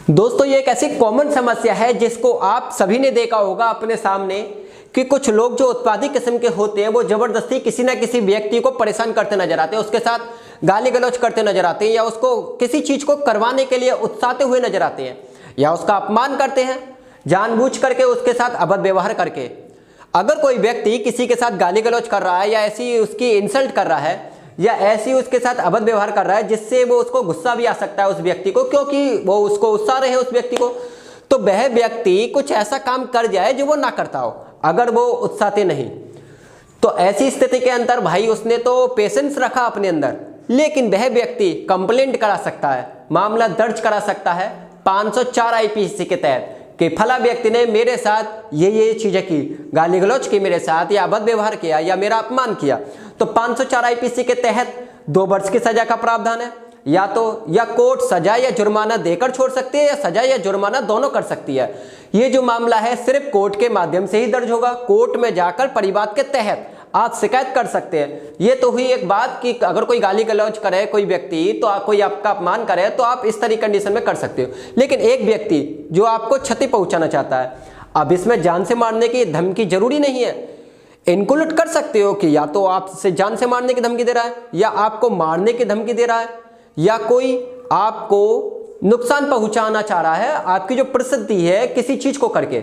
दोस्तों ये एक ऐसी कॉमन समस्या है जिसको आप सभी ने देखा होगा अपने सामने कि कुछ लोग जो उत्पादी किस्म के होते हैं वो जबरदस्ती किसी ना किसी व्यक्ति को परेशान करते नजर आते हैं, उसके साथ गाली गलौज करते नजर आते हैं या उसको किसी चीज को करवाने के लिए उकसाते हुए नजर आते हैं या उसका अपमान करते हैं जानबूझ करके, उसके साथ अभद्र व्यवहार करके। अगर कोई व्यक्ति किसी के साथ गाली गलौज कर रहा है या ऐसी उसकी इंसल्ट कर रहा है या ऐसी उसके साथ अभद्र व्यवहार कर रहा है जिससे वो उसको गुस्सा भी आ सकता है उस व्यक्ति को, क्योंकि वो उसको उत्साह रहे उस व्यक्ति को, तो वह व्यक्ति कुछ ऐसा काम कर जाए जो वो ना करता हो अगर वो उत्साहते नहीं, तो ऐसी स्थिति के अंदर भाई उसने तो पेशेंस रखा अपने अंदर, लेकिन वह व्यक्ति कंप्लेंट करा सकता है, मामला दर्ज करा सकता है 504 आईपीसी के तहत कि फला व्यक्ति ने मेरे साथ ये चीजें की, गाली गलौज की मेरे साथ या अभद्र व्यवहार किया या मेरा अपमान किया, तो 504 आईपीसी के तहत 2 वर्ष की सजा का प्रावधान है। या कोर्ट सजा या जुर्माना देकर छोड़ सकती है या सजा या जुर्माना दोनों कर सकती है। ये जो मामला है सिर्फ कोर्ट के माध्यम से ही दर्ज होगा, कोर्ट में जाकर परिवाद के तहत आप शिकायत कर सकते हैं। ये तो हुई एक बात कि अगर कोई गाली गलौज करे कोई व्यक्ति, तो कोई आपका अपमान करे तो आप इस तरह कंडीशन में कर सकते हो। लेकिन एक व्यक्ति जो आपको क्षति पहुंचाना चाहता है, अब इसमें जान से मारने की धमकी जरूरी नहीं है, इंक्लूड कर सकते हो कि या तो आपसे जान से मारने की धमकी दे रहा है या आपको मारने की धमकी दे रहा है या कोई आपको नुकसान पहुंचाना चाह रहा है, आपकी जो प्रसिद्धि है किसी चीज को करके,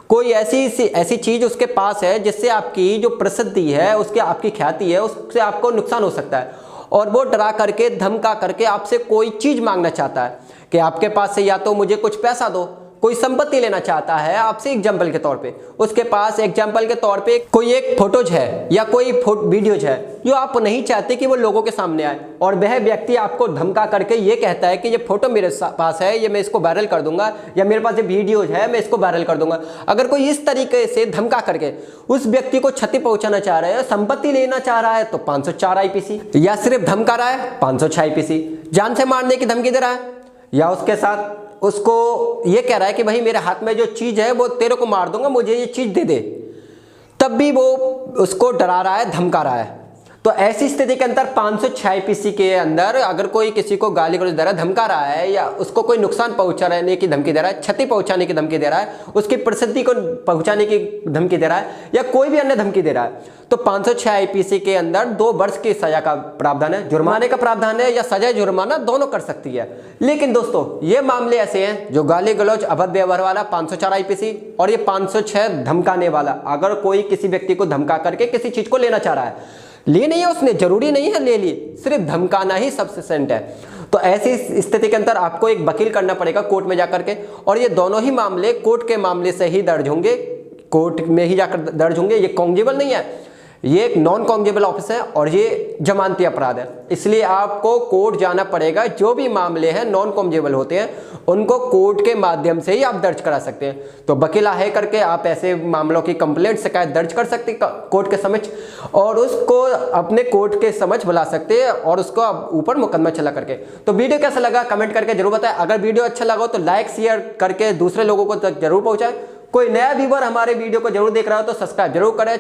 कोई ऐसी चीज उसके पास है जिससे आपकी जो प्रसिद्धि है, उसके आपकी ख्याति है, उससे आपको नुकसान हो सकता है और वो डरा करके धमका करके आपसे कोई चीज मांगना चाहता है कि आपके पास से या तो मुझे कुछ पैसा दो, कोई संपत्ति लेना चाहता है आपसे एग्जाम्पल के तौर पे, उसके पास एग्जाम्पल के तौर पे कोई एक फोटोज है या कोई वीडियोज है जो आप नहीं चाहते कि वो लोगों के सामने आए, और वह व्यक्ति आपको धमका करके ये कहता है कि ये फोटो मेरे पास है, ये मैं इसको वायरल कर दूंगा, या मेरे पास ये वीडियोज है मैं इसको वायरल कर दूंगा। अगर कोई इस तरीके से धमका करके उस व्यक्ति को क्षति पहुंचाना चाह रहा है, संपत्ति लेना चाह रहा है, तो 504 आईपीसी, या सिर्फ धमका रहा है 506 आईपीसी, जान से मारने की धमकी दे रहा है या उसके साथ उसको ये कह रहा है कि भाई मेरे हाथ में जो चीज है वो तेरे को मार दूंगा, मुझे ये चीज दे दे, तब भी वो उसको डरा रहा है, धमका रहा है। तो ऐसी स्थिति के अंदर 506 आईपीसी के अंदर अगर कोई किसी को गाली गलौज दे रहा है, धमका रहा है या उसको कोई नुकसान पहुंचाने की धमकी दे रहा है, क्षति पहुंचाने की धमकी दे रहा है, उसकी प्रसिद्धि को पहुंचाने की धमकी दे रहा है या कोई भी अन्य धमकी दे रहा है, तो 506 आईपीसी के अंदर 2 वर्ष की सजा का प्रावधान है, जुर्माने का प्रावधान है, या सजा जुर्माना दोनों कर सकती है। लेकिन दोस्तों ये मामले ऐसे हैं जो गाली गलौज अभद्र व्यवहार वाला 504 आईपीसी और ये 506 धमकाने वाला, अगर कोई किसी व्यक्ति को धमका करके किसी चीज को लेना चाह रहा है, ली नहीं है उसने, जरूरी नहीं है ले ली, सिर्फ धमकाना ही सफिशिएंट है, तो ऐसी स्थिति के अंदर आपको एक वकील करना पड़ेगा कोर्ट में जाकर के, और ये दोनों ही मामले कोर्ट के मामले से ही दर्ज होंगे, कोर्ट में ही जाकर दर्ज होंगे। ये कॉन्जिबल नहीं है, ये एक नॉन कॉन्जिबल ऑफिस है और ये जमानती अपराध है, इसलिए आपको कोर्ट जाना पड़ेगा। जो भी मामले हैं नॉन कॉन्जिबल होते हैं उनको कोर्ट के माध्यम से ही आप दर्ज करा सकते हैं। तो वकील है करके आप ऐसे मामलों की कंप्लेंट शिकायत दर्ज कर सकते हैं कोर्ट के समक्ष और उसको अपने कोर्ट के समक्ष बुला सकते हैं और उसको ऊपर मुकदमा चला करके। तो वीडियो कैसा लगा कमेंट करके जरूर बताएं। अगर वीडियो अच्छा लगा तो लाइक शेयर करके दूसरे लोगों को तक जरूर पहुंचाएं। कोई नया व्यूअर हमारे वीडियो को जरूर देख रहा हो तो सब्सक्राइब जरूर करें।